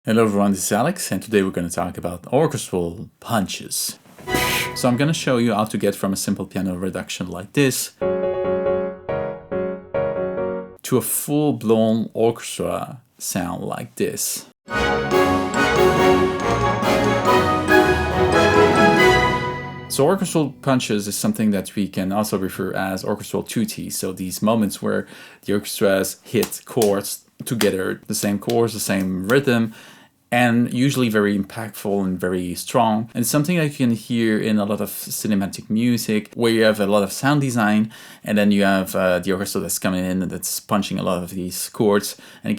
Hello everyone, this is Alex, and today we're going to talk about orchestral punches. So I'm going to show you how to get from a simple piano reduction like this to a full-blown orchestra sound like this. So orchestral punches is something that we can also refer as orchestral tutti. So these moments where the orchestras hit chords together, the same chords, the same rhythm, and usually very impactful and very strong. And something that you can hear in a lot of cinematic music, where you have a lot of sound design, and then you have the orchestra that's coming in and that's punching a lot of these chords, and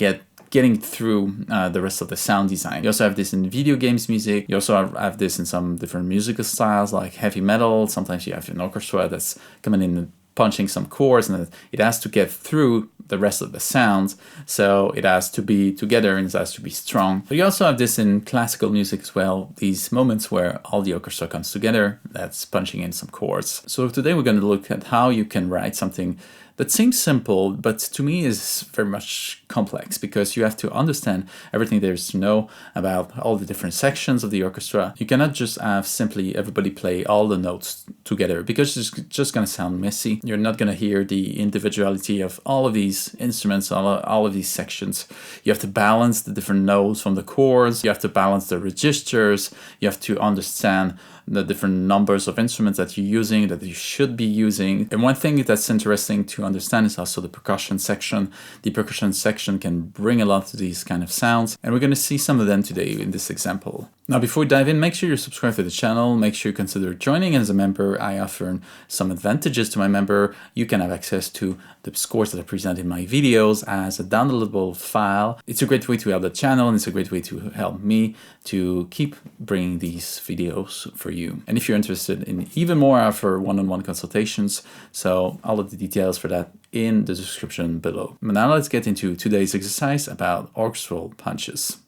getting through the rest of the sound design. You also have this in video games music. You also have this in some different musical styles like heavy metal. Sometimes you have an orchestra that's coming in and punching some chords, and it has to get through the rest of the sounds, so it has to be together and it has to be strong. But you also have this in classical music as well, these moments where all the orchestra comes together, that's punching in some chords. So today we're going to look at how you can write something that seems simple, but to me is very much complex, because you have to understand everything there is to know about all the different sections of the orchestra. You cannot just have simply everybody play all the notes together, because it's just going to sound messy. You're not going to hear the individuality of all of these instruments, all of these sections. You have to balance the different notes from the chords. You have to balance the registers. You have to understand the different numbers of instruments that you're using, that you should be using. And one thing that's interesting to understand is also the percussion section. The percussion section can bring a lot of these kind of sounds, and we're going to see some of them today in this example. Now, before we dive in, make sure you subscribe to the channel. Make sure you consider joining as a member. I offer some advantages to my member. You can have access to the scores that I present in my videos as a downloadable file. It's a great way to help the channel, and it's a great way to help me to keep bringing these videos for you. And if you're interested in even more, I offer one-on-one consultations. So all of the details for that in the description below. But now let's get into today's exercise about orchestral punches.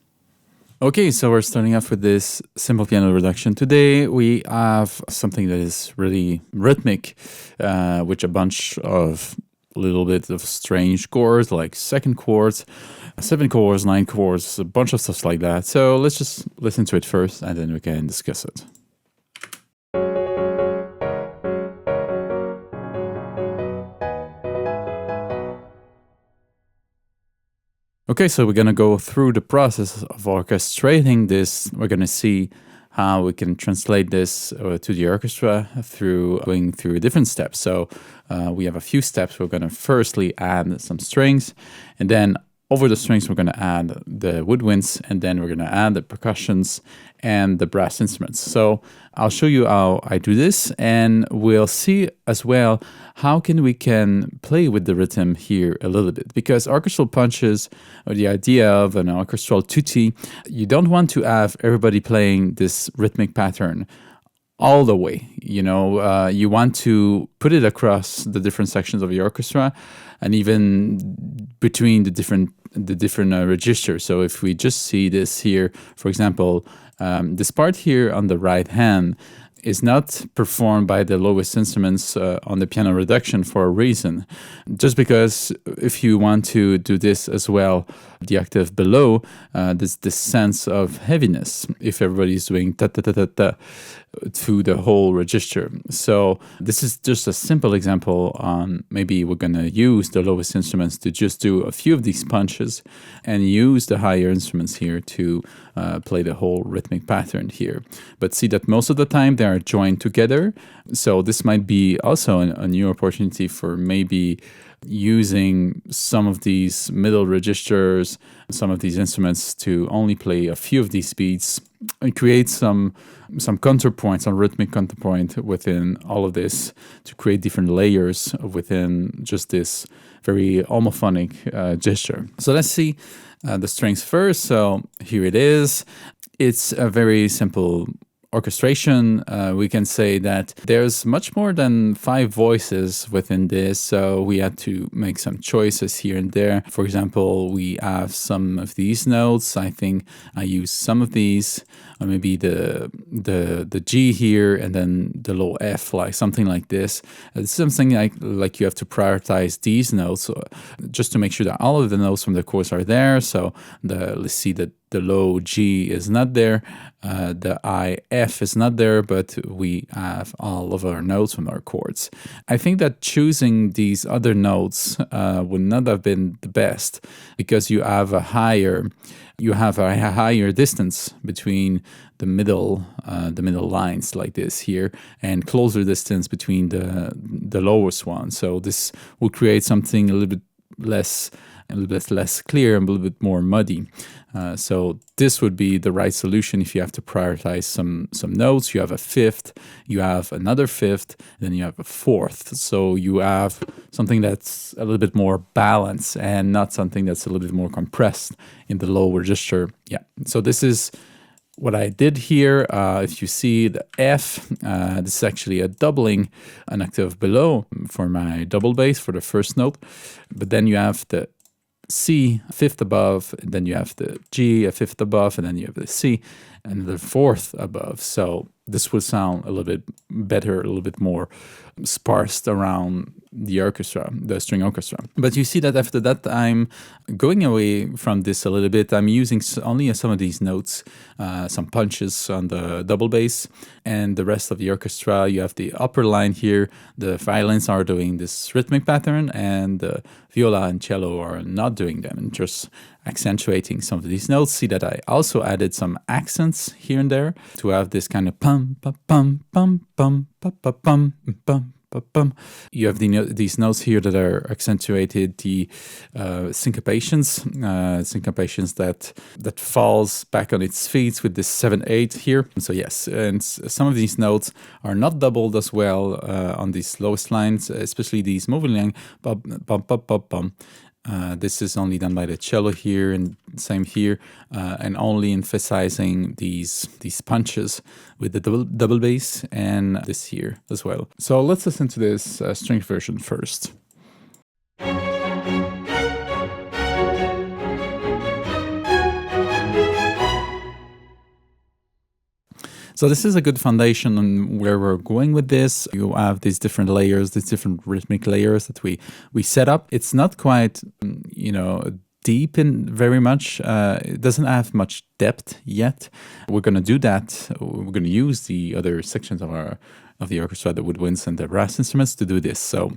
Okay, so we're starting off with this simple piano reduction. Today we have something that is really rhythmic, with a bunch of little bit of strange chords, like second chords, 7 chords, 9 chords, a bunch of stuff like that. So let's just listen to it first, and then we can discuss it. Okay, so we're going to go through the process of orchestrating this. We're going to see how we can translate this to the orchestra through going through different steps. So we have a few steps. We're going to firstly add some strings, and then over the strings we're going to add the woodwinds, and then we're going to add the percussions and the brass instruments. So I'll show you how I do this, and we'll see as well how we can play with the rhythm here a little bit. Because orchestral punches, or the idea of an orchestral tutti, you don't want to have everybody playing this rhythmic pattern all the way. You want to put it across the different sections of the orchestra, and even between the different registers. So if we just see this here, for example, this part here on the right hand is not performed by the lowest instruments on the piano reduction for a reason. Just because if you want to do this as well, the octave below, there's this sense of heaviness if everybody's doing ta-ta-ta-ta-ta through the whole register. So this is just a simple example on maybe we're going to use the lowest instruments to just do a few of these punches, and use the higher instruments here to play the whole rhythmic pattern here. But see that most of the time they are joined together. So this might be also a new opportunity for maybe using some of these middle registers, some of these instruments to only play a few of these beats, and create some counterpoints, some rhythmic counterpoint within all of this, to create different layers within just this very homophonic gesture. So let's see the strings first. So here it is. It's a very simple orchestration. We can say that there's much more than 5 voices within this, so we had to make some choices here and there. For example, we have some of these notes. I think I use some of these, or maybe the G here, and then the low F, like something like this. It's something like you have to prioritize these notes just to make sure that all of the notes from the chorus are there. So let's see that The low G is not there. The IF is not there, but we have all of our notes from our chords. I think that choosing these other notes would not have been the best, because you have a higher distance between the middle lines like this here, and closer distance between the lowest one. So this will create something a little bit less clear and a little bit more muddy. So this would be the right solution if you have to prioritize some notes. You have a fifth, you have another fifth, then you have a fourth. So you have something that's a little bit more balanced and not something that's a little bit more compressed in the low register. Yeah. So this is what I did here. If you see the F, this is actually a doubling an octave below for my double bass for the first note. But then you have the C, a fifth above, and then you have the G, a fifth above, and then you have the C, and the fourth above. So this will sound a little bit better, a little bit more sparse around the orchestra, the string orchestra. But you see that after that, I'm going away from this a little bit. I'm using only some of these notes, some punches on the double bass, and the rest of the orchestra. You have the upper line here. The violins are doing this rhythmic pattern, and the viola and cello are not doing them, and just accentuating some of these notes. See that I also added some accents here and there to have this kind of pum pum pum pum pum pum pum pum. You have these notes here that are accentuated, the syncopations that falls back on its feet with this 7/8 here. So yes, and some of these notes are not doubled as well on these lowest lines, especially these moving line, bum bum bum bum bum. This is only done by the cello here, and same here, and only emphasizing these punches with the double bass and this here as well. So let's listen to this string version first. So this is a good foundation on where we're going with this. You have these different layers, these different rhythmic layers that we set up. It's not quite, deep in very much. It doesn't have much depth yet. We're going to do that. We're going to use the other sections of the orchestra, the woodwinds and the brass instruments, to do this. So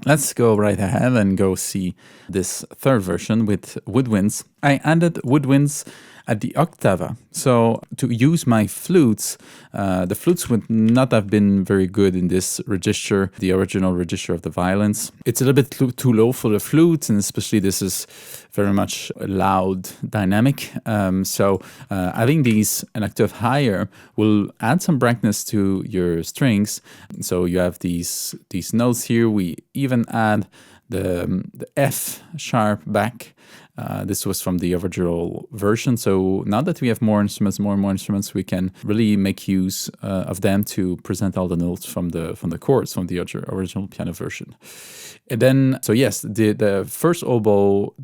let's go right ahead and go see this third version with woodwinds. I added woodwinds at the octava. So to use my flutes, the flutes would not have been very good in this register, the original register of the violins. It's a little bit too low for the flutes, and especially this is very much loud dynamic. So having these an octave higher will add some brightness to your strings. So you have these notes here. We even add the F sharp back. This was from the original version. So now that we have more and more instruments, we can really make use of them to present all the notes from the chords from the original piano version. And then, so yes, the first oboe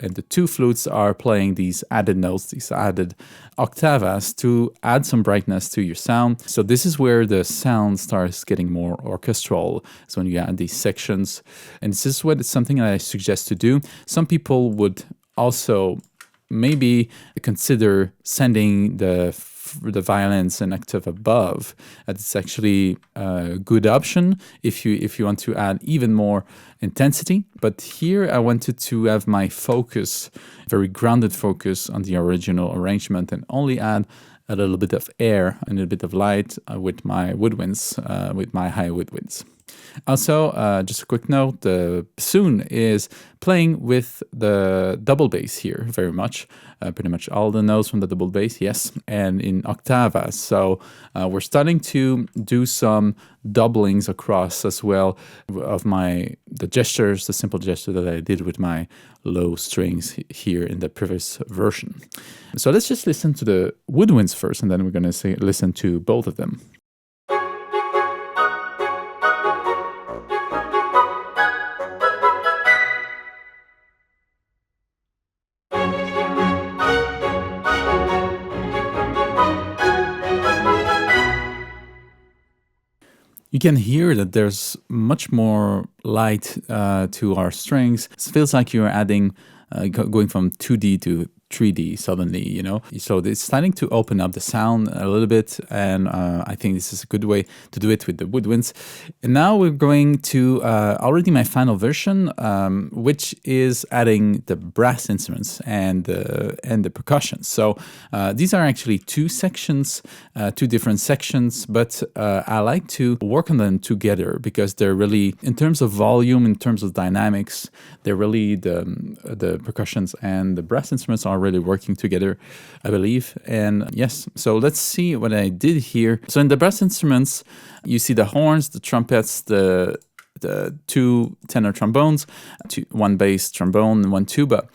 and the two flutes are playing these added notes, these added octavas to add some brightness to your sound. So this is where the sound starts getting more orchestral. So when you add these sections, and this is what it's something that I suggest to do. Some people would also maybe consider sending the violins an octave above. It's actually a good option if you want to add even more intensity. But here I wanted to have my focus, very grounded focus on the original arrangement, and only add a little bit of air and a little bit of light with my woodwinds, with my high woodwinds. Also, just a quick note, the bassoon is playing with the double bass here very much. Pretty much all the notes from the double bass, yes, and in octavas. So we're starting to do some doublings across as well of the gestures, the simple gesture that I did with my low strings here in the previous version. So let's just listen to the woodwinds first, and then we're going to listen to both of them. You can hear that there's much more light to our strings. It feels like you're adding, going from 2D to 3D suddenly, So it's starting to open up the sound a little bit, and I think this is a good way to do it with the woodwinds. And now we're going to already my final version, which is adding the brass instruments and the percussion. So these are actually two sections, two different sections, but I like to work on them together because they're really, in terms of volume, in terms of dynamics, they're really the percussions and the brass instruments are really working together, I believe. And yes, so let's see what I did here. So in the brass instruments, you see the horns, the trumpets, the two tenor trombones, one bass trombone, and one tuba.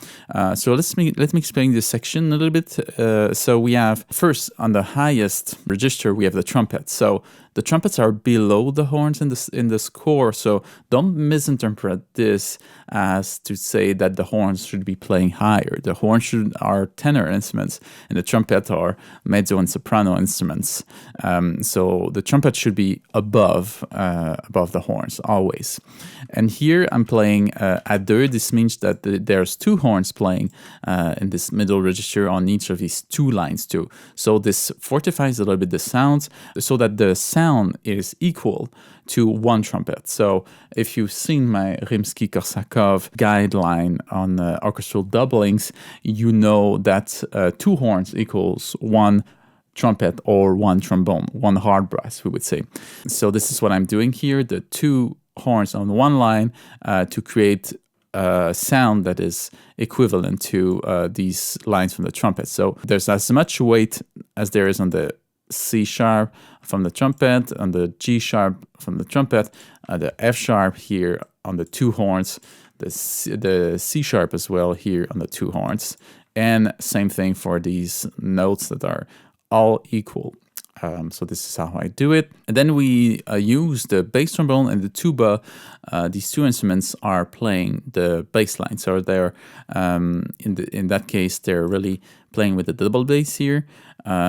So let me explain this section a little bit. So we have first on the highest register we have the trumpet. So the trumpets are below the horns in the score. So don't misinterpret this as to say that the horns should be playing higher. The horns are tenor instruments, and the trumpet are mezzo and soprano instruments. So the trumpet should be above the horns always. And here I'm playing à deux. This means that there's two horns playing in this middle register on each of these two lines too. So this fortifies a little bit the sounds so that the sound is equal to one trumpet. So if you've seen my Rimsky-Korsakov guideline on orchestral doublings, you know that two horns equals one trumpet or one trombone, one hard brass, we would say. So this is what I'm doing here, the two horns on one line to create a sound that is equivalent to these lines from the trumpet. So there's as much weight as there is on the C sharp from the trumpet, on the G sharp from the trumpet, the F sharp here on the two horns, the C sharp as well here on the two horns, and same thing for these notes that are all equal. So this is how I do it. And then we use the bass trombone and the tuba. These two instruments are playing the bass line. So they're in that case they're really playing with the double bass here,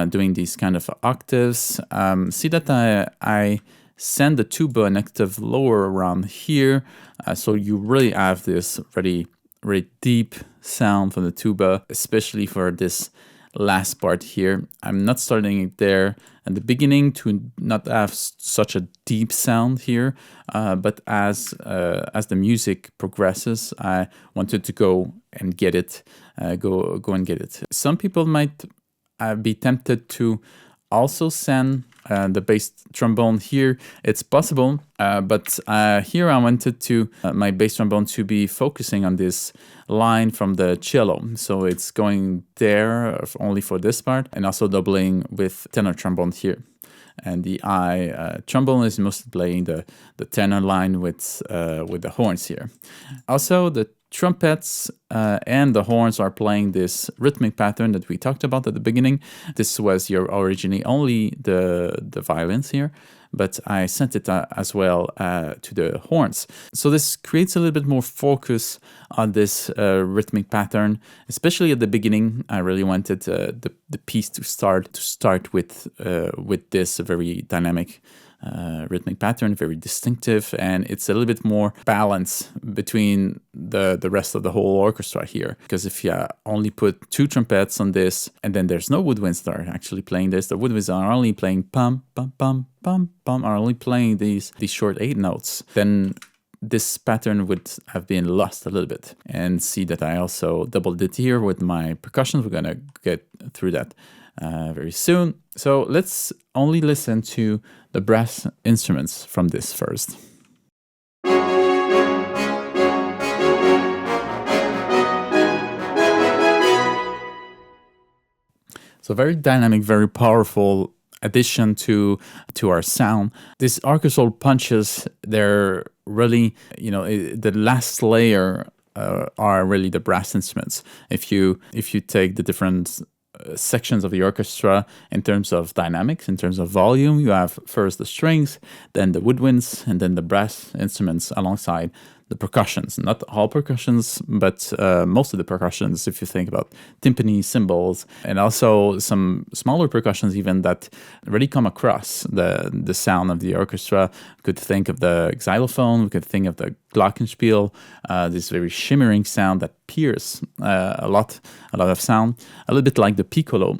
doing these kind of octaves. See that I send the tuba an octave lower around here, so you really have this really deep sound from the tuba, especially for this last part here. I'm not starting it there at the beginning to not have such a deep sound here, but as the music progresses, I wanted to go and get it, go and get it. Some people might be tempted to also send the bass trombone here. It's possible, but here I wanted to my bass trombone to be focusing on this line from the cello. So it's going there only for this part, and also doubling with tenor trombone here. And the trombone is mostly playing the tenor line with the horns here. Also, the trumpets and the horns are playing this rhythmic pattern that we talked about at the beginning. This was originally only the violins here, but I sent it as well to the horns. So this creates a little bit more focus on this rhythmic pattern, especially at the beginning. I really wanted the piece to start with this very dynamic rhythmic pattern, very distinctive, and it's a little bit more balance between the rest of the whole orchestra here. Because if you only put two trumpets on this, and then there's no woodwinds that are actually playing this, the woodwinds are only playing pum, pum, pum, pum, pum, are only playing these short 8 notes, then this pattern would have been lost a little bit. And see that I also doubled it here with my percussions. We're gonna get through that very soon. So let's only listen to the brass instruments from this first. So very dynamic, very powerful addition to our sound. These orchestral punches, they're really, the last layer are really the brass instruments. If you take the different sections of the orchestra in terms of dynamics, in terms of volume, you have first the strings, then the woodwinds, and then the brass instruments alongside the percussions. Not all percussions, but most of the percussions, if you think about timpani, cymbals, and also some smaller percussions even that really come across the sound of the orchestra. We could think of the xylophone, we could think of the glockenspiel, this very shimmering sound that pierces a lot of sound, a little bit like the piccolo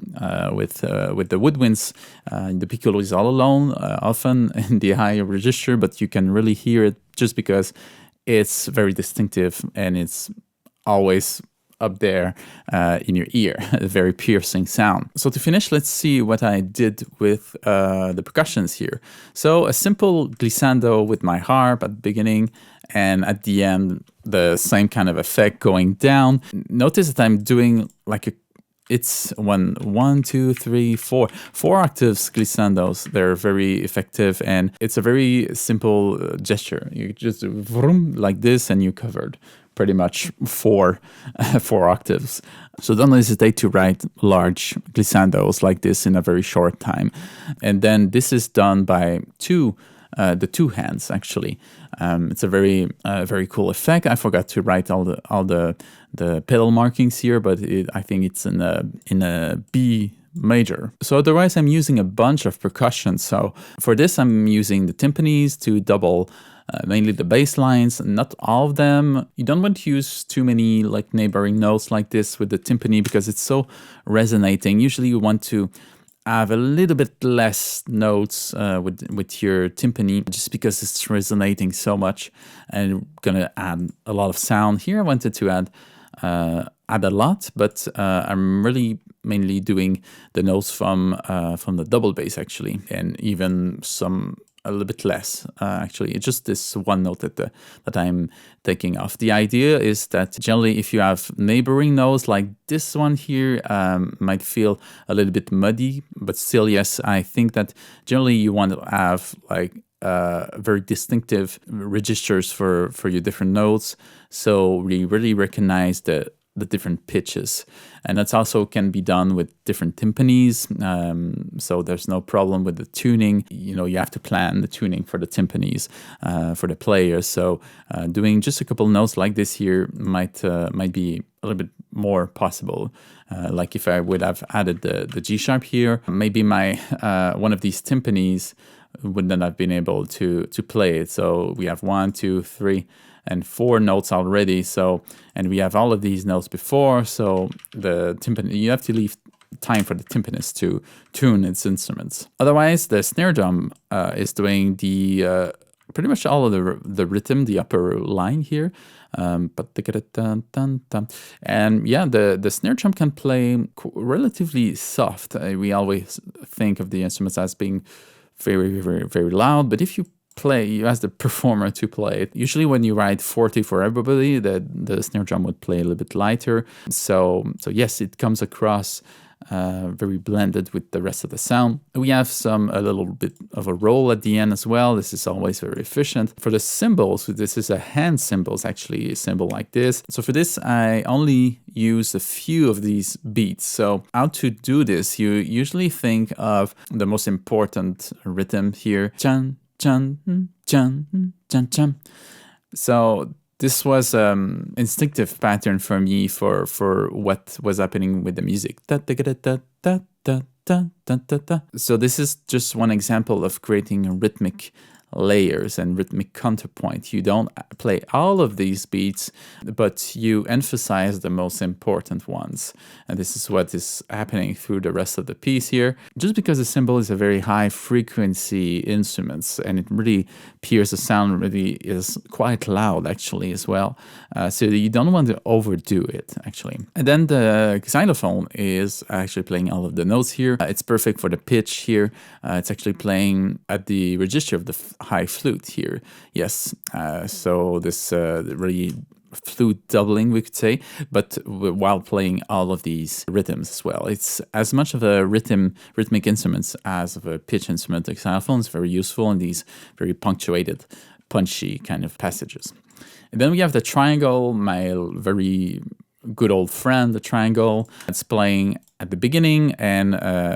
with the woodwinds. The piccolo is all alone, often in the high register, but you can really hear it just because it's very distinctive and it's always up there in your ear, a very piercing sound. So to finish, let's see what I did with the percussions here. So a simple glissando with my harp at the beginning, and at the end, the same kind of effect going down. Notice that I'm doing like it's one, two, three, four octaves glissandos. They're very effective, and it's a very simple gesture. You just vroom like this, and you covered pretty much four octaves. So don't hesitate to write large glissandos like this in a very short time. And then this is done by the two hands actually. It's a very cool effect. I forgot to write all the pedal markings here, but I think it's in a B major. So otherwise I'm using a bunch of percussion. So for this I'm using the timpanis to double mainly the bass lines, not all of them. You don't want to use too many like neighboring notes like this with the timpani because it's so resonating. Usually you want to have a little bit less notes with your timpani just because it's resonating so much and gonna add a lot of sound. Here I wanted to add a lot, but I'm really mainly doing the notes from the double bass actually, and even a little bit less actually. It's just this one note that I'm taking off. The idea is that generally if you have neighboring notes like this one here, might feel a little bit muddy, but still yes, I think that generally you want to have like very distinctive registers for your different notes, so we really recognize the different pitches. And that's also can be done with different timpanis, so there's no problem with the tuning. You know, you have to plan the tuning for the timpanis for the players. So doing just a couple notes like this here might be a little bit more possible. Like if I would have added the G sharp here, maybe my one of these timpanis wouldn't have been able to play it. So we have 1, 2, 3, and 4 notes already. So, and we have all of these notes before. So the timpani, you have to leave time for the timpanist to tune its instruments. Otherwise, the snare drum is doing the pretty much all of the rhythm, the upper line here. And yeah, the snare drum can play relatively soft. We always think of the instruments as being very, very, very loud, but if you ask the performer to play it. Usually when you write 40 for everybody, the snare drum would play a little bit lighter. So yes, it comes across very blended with the rest of the sound. We have a little bit of a roll at the end as well. This is always very efficient. For the cymbals, this is a hand cymbals, actually a cymbal like this. So for this, I only use a few of these beats. So how to do this? You usually think of the most important rhythm here. Chan, chan, chan, chan, chan. So this was instinctive pattern for me for what was happening with the music. So this is just one example of creating rhythmic layers and rhythmic counterpoint. You don't play all of these beats, but you emphasize the most important ones. And this is what is happening through the rest of the piece here. Just because the cymbal is a very high frequency instrument and it really pierces the sound, really is quite loud actually as well. So you don't want to overdo it actually. And then the xylophone is actually playing all of the notes here. It's perfect for the pitch here. It's actually playing at the register of the high flute here. Yes, so this really flute doubling, we could say, but while playing all of these rhythms as well. It's as much of a rhythmic instrument as of a pitch instrument. The xylophone is very useful in these very punctuated, punchy kind of passages. And then we have the triangle, my very good old friend, the triangle. It's playing at the beginning, and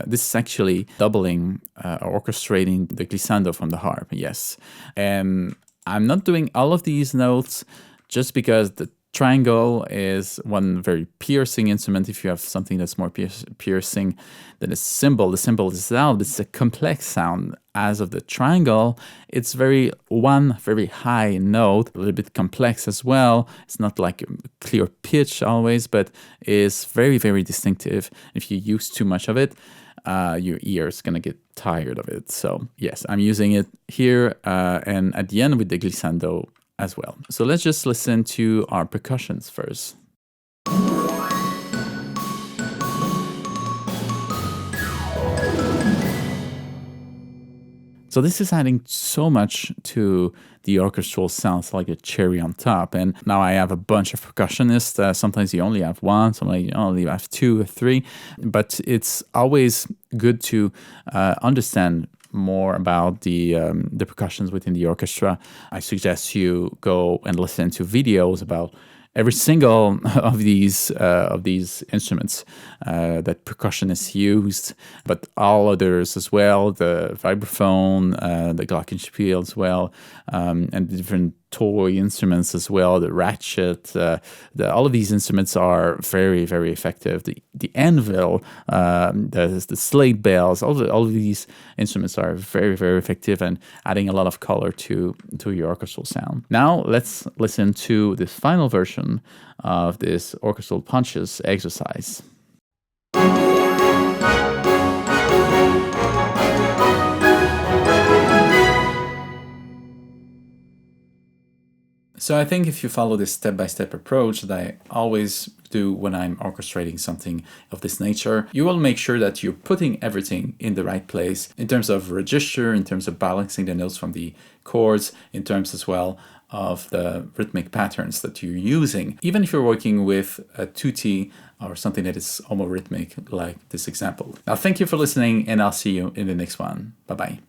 this is actually doubling, orchestrating the glissando from the harp, yes. And I'm not doing all of these notes just because the triangle is one very piercing instrument. If you have something that's more piercing than a cymbal, the cymbal is loud. It's a complex sound. As of the triangle, it's one very high note, a little bit complex as well. It's not like a clear pitch always, but is very, very distinctive. If you use too much of it, your ear is going to get tired of it. So yes, I'm using it here and at the end with the glissando as well. So let's just listen to our percussions first. So this is adding so much to the orchestral sounds, like a cherry on top. And now I have a bunch of percussionists. Sometimes you only have one, sometimes you only have two or three. But it's always good to understand more about the percussions within the orchestra. I suggest you go and listen to videos about every single of these instruments that percussionists used, but all others as well, the vibraphone, the glockenspiel as well, and the different toy instruments as well, the ratchet, all of these instruments are very, very effective. The anvil, the slate bells, all of these instruments are very, very effective and adding a lot of color to your orchestral sound. Now let's listen to this final version of this orchestral punches exercise. So I think if you follow this step-by-step approach that I always do when I'm orchestrating something of this nature, you will make sure that you're putting everything in the right place in terms of register, in terms of balancing the notes from the chords, in terms as well of the rhythmic patterns that you're using. Even if you're working with a tutti or something that is homorhythmic like this example. Now, thank you for listening, and I'll see you in the next one. Bye-bye.